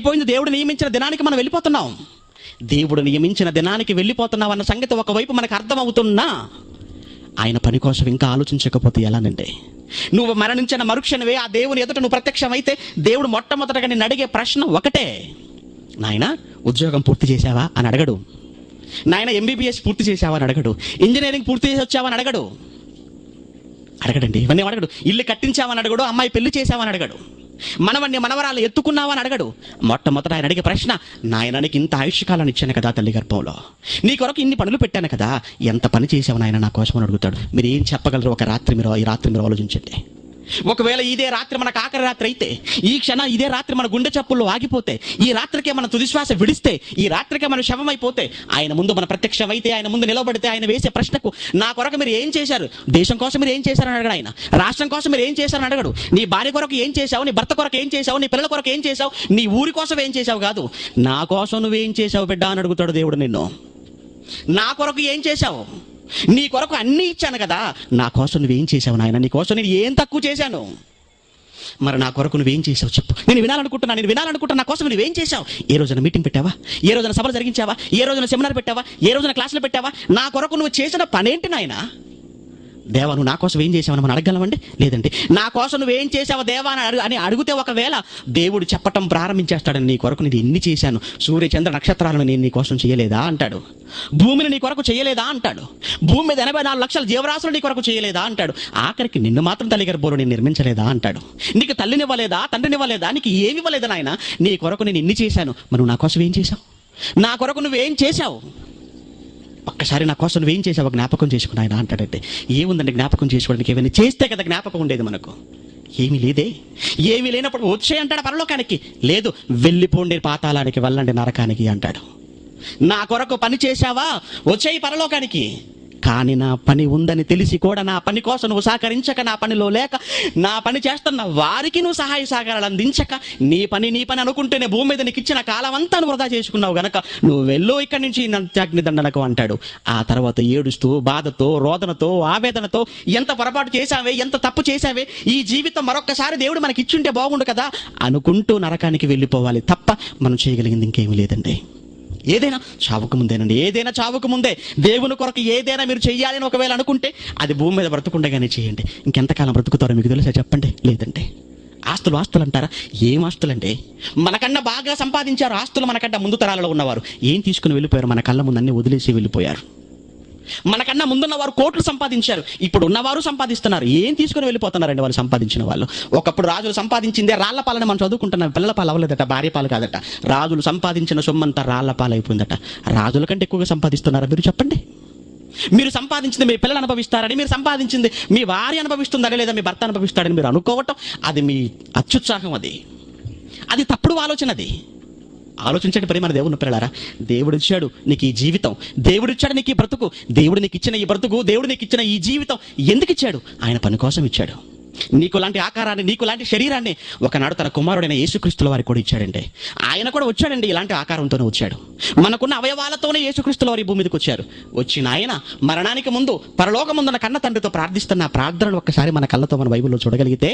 అయిపోయింది. దేవుడు నియమించిన దినానికి మనం వెళ్ళిపోతున్నాం. దేవుడు నియమించిన దినానికి వెళ్ళిపోతున్నాం అన్న సంగతి ఒకవైపు మనకు అర్థమవుతున్నా ఆయన పని కోసం ఇంకా ఆలోచించకపోతే ఎలానండి? నువ్వు మరణించిన మరుక్షణమే ఆ దేవుని ఎదుట నువ్వు ప్రత్యక్షమైతే దేవుడు మొట్టమొదటగా నిన్ను అడిగే ప్రశ్న ఒకటే, నాయన ఉద్యోగం పూర్తి చేశావా అని అడగడు. నాయన ఎంబీబీఎస్ పూర్తి చేశావా అని అడగడు. ఇంజనీరింగ్ పూర్తి చేసి వచ్చావని అడగడండి. ఇవన్నీ అడగడు. ఇల్లు కట్టించావని అడగడు. అమ్మాయి పెళ్లి చేశావని అడగడు. మనవన్ని మనవరాలు ఎత్తుకున్నావని అడగడు. మొట్టమొదట ఆయన అడిగే ప్రశ్న, నాయన నీకు ఇంత ఆయుష్కాలాన్ని ఇచ్చాను కదా తల్లి గర్భంలో, నీ కొరకు ఇన్ని పనులు పెట్టాను కదా, ఎంత పని చేసావు నాయన నా కోసం అని అడుగుతాడు. మీరు ఏం చెప్పగలరు? ఈ రాత్రి మీరు ఆలోచించండి. ఒకవేళ ఇదే రాత్రి మనకు ఆఖరి రాత్రి అయితే, ఈ క్షణం ఇదే రాత్రి మన గుండె చప్పుల్లో ఆగిపోతే, ఈ రాత్రికే మన తుదిశ్వాస విడిస్తే, ఈ రాత్రికే మన శవమైపోతే, ఆయన ముందు మన ప్రత్యక్షమైతే, ఆయన ముందు నిలబడితే ఆయన వేసే ప్రశ్నకు, నా కొరకు మీరు ఏం చేశారు, దేశం కోసం మీరు ఏం చేశారని అడగడు ఆయన. రాష్ట్రం కోసం మీరు ఏం చేశారని అడగడు. నీ భార్య కొరకు ఏం చేశావు, నీ భర్త కొరకు ఏం చేశావు, నీ పిల్లల కొరకు ఏం చేశావు, నీ ఊరి కోసం ఏం చేశావు కాదు, నా కోసం నువ్వేం చేశావు బిడ్డ అని అడుగుతాడు దేవుడు నిన్ను. నా కొరకు ఏం చేశావు? నీ కొరకు అన్నీ ఇచ్చాను కదా, నా కోసం నువ్వేం చేశావు నాయన? నీ కోసం నేను ఏం తక్కువ చేశాను? మరి నా కొరకు నువ్వేం చేసావు చెప్పు. నేను వినాలనుకుంటున్నా. నా కోసం నువ్వేం చేసావు? ఏ రోజున మీటింగ్ పెట్టావా? ఏ రోజున సభలు జరిగించావా? ఏ రోజున సెమినార్ పెట్టావా? ఏ రోజున క్లాసులు పెట్టావా? నా కొరకు నువ్వు చేసిన పనేంటి నాయనా? దేవా నువ్వు నా కోసం ఏం చేసావని మనం అడగలమండి? లేదండి. నా కోసం నువ్వేం చేసావు దేవా అని అడిగితే ఒకవేళ దేవుడు చెప్పటం ప్రారంభించేస్తాడని, నీ కొరకు నేను ఎన్ని చేశాను, సూర్య చంద్ర నక్షత్రాలను నేను నీ కోసం చేయలేదా అంటాడు. భూమిని నీ కొరకు చేయలేదా అంటాడు. భూమి మీద 84 లక్షల జీవరాశులు నీ కొరకు చేయలేదా అంటాడు. ఆఖరికి నిన్ను మాత్రం తల్లి గర్భంలో నేను నిర్మించలేదా అంటాడు. నీకు తల్లినివ్వలేదా, తండ్రినివ్వలేదా, నీకు ఏమి ఇవ్వలేదా నాయన? నీ కొరకు నేను ఇన్ని చేశాను, మరి నువ్వు నా కోసం ఏం చేశావు? నా కొరకు నువ్వేం చేశావు? ఒక్కసారి నా కోసం నువ్వేం చేసావు జ్ఞాపకం చేసుకుని ఆయన అంటాడంటే, ఏముందండి జ్ఞాపకం చేసుకోవడానికి? ఏమైనా చేస్తే కదా జ్ఞాపకం ఉండేది మనకు. ఏమీ లేదే. ఏమీ లేనప్పుడు వచ్చే అంటాడు పరలోకానికి. లేదు, వెళ్ళిపోండి పాతాళానికి, వెళ్ళండి నరకానికి అంటాడు. నా కొరకు పని చేశావా, వచ్చేయి పరలోకానికి. కానీ నా పని ఉందని తెలిసి కూడా నా పని కోసం నువ్వు సహకరించక, నా పనిలో లేక, నా పని చేస్తున్న వారికి నువ్వు సహాయ సహకారాలు అందించక, నీ పని అనుకుంటేనే భూమి మీద నీకు ఇచ్చిన కాలం అంతా నువ్వు వృధా చేసుకున్నావు గనక నువ్వు వెళ్ళు ఇక్కడి నుంచి అగ్ని దండనకు అంటాడు. ఆ తర్వాత ఏడుస్తూ, బాధతో, రోదనతో, ఆవేదనతో, ఎంత పొరపాటు చేశావే, ఎంత తప్పు చేశావే, ఈ జీవితం మరొక్కసారి దేవుడు మనకి ఇచ్చుంటే బాగుండు కదా అనుకుంటూ నరకానికి వెళ్ళిపోవాలి తప్ప మనం చేయగలిగింది ఇంకేమీ లేదండి. ఏదైనా చావుకు ముందేనండి. ఏదైనా చావుకు ముందే. దేవుని కొరకు ఏదైనా మీరు చెయ్యాలని ఒకవేళ అనుకుంటే అది భూమి మీద బ్రతుకుండగానే చేయండి. ఇంకెంతకాలం బ్రతుకుతారో మీకు తెలుసా చెప్పండి? లేదంటే ఆస్తులు అంటారా? ఏం ఆస్తులండి? మనకన్నా బాగా సంపాదించారు ఆస్తులు. మనకన్నా ముందు తరాలలో ఉన్నవారు ఏం తీసుకుని వెళ్ళిపోయారు? మన కళ్ళ ముందు అన్ని వదిలేసి వెళ్ళిపోయారు. మనకన్నా ముందున్నవారు కోట్లు సంపాదించారు, ఇప్పుడు ఉన్నవారు సంపాదిస్తున్నారు. ఏం తీసుకుని వెళ్ళిపోతున్నారండి వాళ్ళు సంపాదించిన వాళ్ళు? ఒకప్పుడు రాజులు సంపాదించిందే రాళ్ల పాలని మనం చదువుకుంటున్నాం. పిల్లల పాలు అవ్వలేదట, భార్య పాలు కాదట. రాజులు సంపాదించిన సొమ్మంతా రాళ్ల పాలు అయిపోయిందట. రాజుల కంటే ఎక్కువగా సంపాదిస్తున్నారా మీరు చెప్పండి? మీరు సంపాదించింది మీ పిల్లలు అనుభవిస్తారని, మీరు సంపాదించింది మీ భార్య అనుభవిస్తుందని, లేదా మీ భర్త అనుభవిస్తాడని మీరు అనుకోవటం అది మీ అత్యుత్సాహం. అది తప్పుడు ఆలోచన. ఆలోచించండి ప్రేమ దేవుని పిల్లలారా. దేవుడు ఇచ్చాడు నీకు ఈ జీవితం, దేవుడు ఇచ్చాడు నీకు ఈ బ్రతుకు, దేవుడు నీకు ఇచ్చిన ఈ బ్రతుకు, దేవుడు నీకు ఇచ్చిన ఈ జీవితం ఎందుకు ఇచ్చాడు? ఆయన పని కోసం ఇచ్చాడు. నీకు లాంటి ఆకారాన్ని, నీకు లాంటి శరీరాన్ని ఒకనాడు తన కుమారుడైన యేసుక్రీస్తుల వారికి కూడా ఇచ్చాడండి. ఆయన కూడా వచ్చాడండి, ఇలాంటి ఆకారంతోనే వచ్చాడు. మనకున్న అవయవాలతోనే యేసుక్రీస్తుల వారి భూమి మీదకి వచ్చారు. వచ్చిన ఆయన మరణానికి ముందు పరలోకముందున్న కన్న తండ్రితో ప్రార్థిస్తున్న ప్రార్థనలు ఒక్కసారి మన కళ్ళతో మన బైబిల్లో చూడగలిగితే,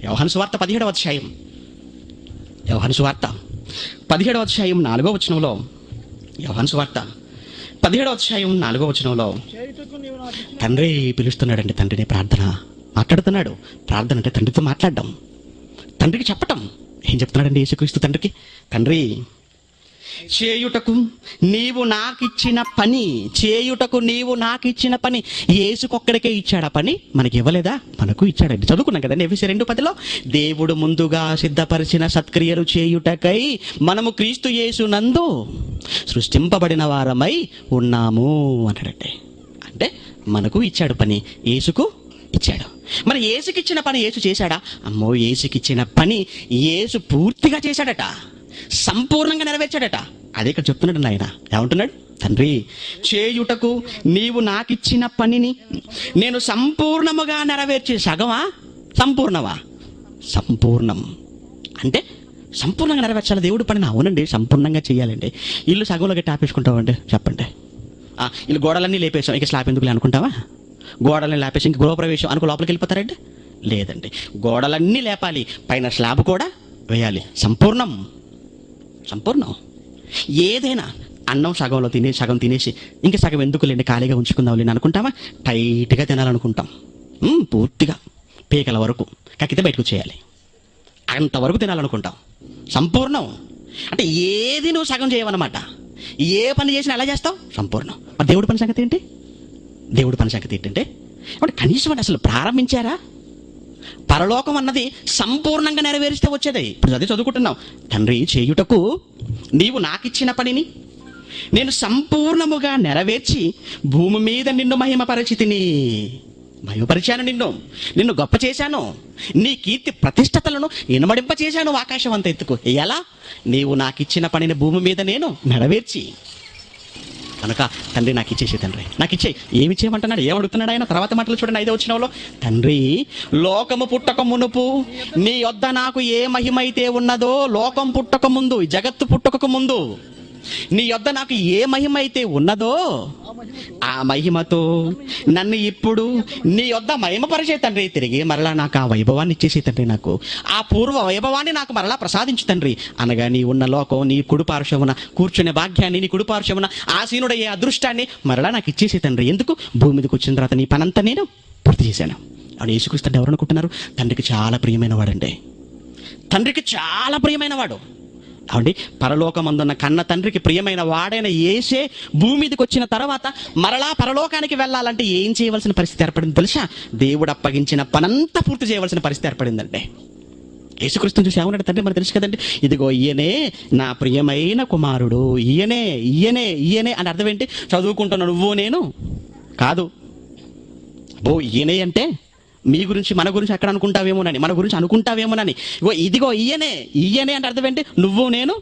యోహాను సువార్త 17వ అధ్యాయం, యోహాను సువార్త 17వ అధ్యాయం 4వ వచనంలో, యోహాను సువార్త 17వ అధ్యాయం 4వ వచనంలో తండ్రి పిలుస్తున్నాడండి. తండ్రిని ప్రార్థన మాట్లాడుతున్నాడు. ప్రార్థన అంటే తండ్రితో మాట్లాడడం, తండ్రికి చెప్పటం. ఏం చెప్తున్నాడండి యేసుక్రీస్తు తండ్రికి? తండ్రి, చేయుటకు నీవు నాకిచ్చిన పని యేసుకొక్కడికే ఇచ్చాడు. ఆ పని మనకి ఇవ్వలేదా? మనకు ఇచ్చాడండి. చదువుకున్నాం కదండి ఎఫెసీ 2:10లో, దేవుడు ముందుగా సిద్ధపరిచిన సత్క్రియలు చేయుటకై మనము క్రీస్తు యేసునందు సృష్టింపబడిన వారమై ఉన్నాము అన్నాడంటే. అంటే మనకు ఇచ్చాడు పని, యేసుకు ఇచ్చాడు. మరి యేసుకిచ్చిన పని యేసు చేశాడా? అమ్మో, యేసుకిచ్చిన పని యేసు పూర్తిగా చేశాడట, సంపూర్ణంగా నెరవేర్చాడట. అదే ఇక్కడ చెప్తున్నాడు ఆయన. ఏమంటున్నాడు? తండ్రి, చేయుటకు నీవు నాకిచ్చిన పనిని నేను సంపూర్ణముగా నెరవేర్చే. సగమా సంపూర్ణమా? సంపూర్ణం అంటే సంపూర్ణంగా నెరవేర్చాలి దేవుడి పనిని. అవునండి, సంపూర్ణంగా చేయాలండి. ఇల్లు సగంలో గట్టి ఆపేసుకుంటామండి చెప్పండి. ఇల్లు గోడలన్నీ లేపేసాం, ఇక స్లాబ్ ఎందుకులే అనుకుంటావా? గోడలని లేపేసి ఇంక గృహప్రవేశం అనుకో లోపలికి వెళ్ళిపోతారండి? లేదండి, గోడలన్నీ లేపాలి, పైన స్లాబ్ కూడా వేయాలి. సంపూర్ణం సంపూర్ణం. ఏదైనా అన్నం సగంలో సగం తినేసి ఇంకా సగం ఎందుకు లేండి ఖాళీగా ఉంచుకుందాం లేని అనుకుంటామా? టైట్గా తినాలనుకుంటాం. పూర్తిగా పీకల వరకు కక్కితే బయటకు వచ్చేయాలి, అంతవరకు తినాలనుకుంటాం. సంపూర్ణం అంటే ఏది నువ్వు సగం చేయవన్నమాట. ఏ పని చేసినా ఎలా చేస్తావు? సంపూర్ణం. మరి దేవుడి పని సంగతి ఏంటి? దేవుడి పని సంగతి ఏంటంటే కనీసం అసలు ప్రారంభించారా? పరలోకం అన్నది సంపూర్ణంగా నెరవేరిస్తే వచ్చేది. ఇప్పుడు అదే చదువుకుంటున్నాం. తండ్రి, చేయుటకు నీవు నాకిచ్చిన పనిని నేను సంపూర్ణముగా నెరవేర్చి భూమి మీద నిన్ను మహిమపరచితిని. మహిమపరిచాను, నిన్ను గొప్ప చేశాను, నీ కీర్తి ప్రతిష్టతలను ఇనుమడింప చేశాను ఆకాశం అంత ఎత్తుకు. ఎలా? నీవు నాకిచ్చిన పనిని భూమి మీద నేను నెరవేర్చి. కనుక తండ్రి నాకు ఇచ్చేసి, తండ్రి నాకు ఇచ్చే. ఏమి చేయమంటున్నాడు? ఏమడుగుతున్నాడు ఆయన? తర్వాత మాటలు చూడండి, 5వ వచనంలో, తండ్రి, లోకము పుట్టక మునుపు నీ యొద్ద నాకు ఏ మహిమ అయితే ఉన్నదో, లోకం పుట్టక ముందు, జగత్తు పుట్టక ముందు నీ యొద్ద నాకు ఏ మహిమ అయితే ఉన్నదో ఆ మహిమతో నన్ను ఇప్పుడు నీ యొద్ద మహిమపరిచే తండ్రి. తిరిగి మరలా నాకు ఆ వైభవాన్ని ఇచ్చేసే తండ్రి. నాకు ఆ పూర్వ వైభవాన్ని నాకు మరలా ప్రసాదించు తండ్రి. అనగా నీ ఉన్న లోకం, నీ కుడిపార్శ్వమున కూర్చునే భాగ్యాన్ని, నీ కుడిపార్శ్వమున ఆసీనుడయ్యే అదృష్టాన్ని మరలా నాకు ఇచ్చేసే తండ్రి. ఎందుకు? భూమి మీదకి వచ్చిన తర్వాత నీ పనంతా నేను పూర్తి చేశాను. అని యేసుక్రీస్తు ఎవరు అనుకుంటున్నారు? తండ్రికి చాలా ప్రియమైన వాడండి. తండ్రికి చాలా ప్రియమైన వాడు. అవునండి, పరలోకమందున్న కన్న తండ్రికి ప్రియమైన వాడైన యేసే భూమి మీదకి వచ్చిన తర్వాత మరలా పరలోకానికి వెళ్ళాలంటే ఏం చేయవలసిన పరిస్థితి ఏర్పడింది తెలుసా? దేవుడు అప్పగించిన పనంతా పూర్తి చేయవలసిన పరిస్థితి ఏర్పడిందండి. యేసుక్రీస్తుని చూసి ఏమన్నాడు తండ్రి? మనకు తెలుసు కదండి. ఇదిగో ఈయనే నా ప్రియమైన కుమారుడు, ఈయనే ఈయనే ఈయనే అని అర్థం ఏంటి? చదువుకుంటున్నా నువ్వు నేను కాదు. ఈయనే అంటే మీ గురించి మన గురించి అక్కడ అనుకుంటావేమోనని, మన గురించి అనుకుంటావేమోనని. ఇదిగో ఈయనే ఈయనే అంటే అర్థం ఏంటి? నువ్వు నేను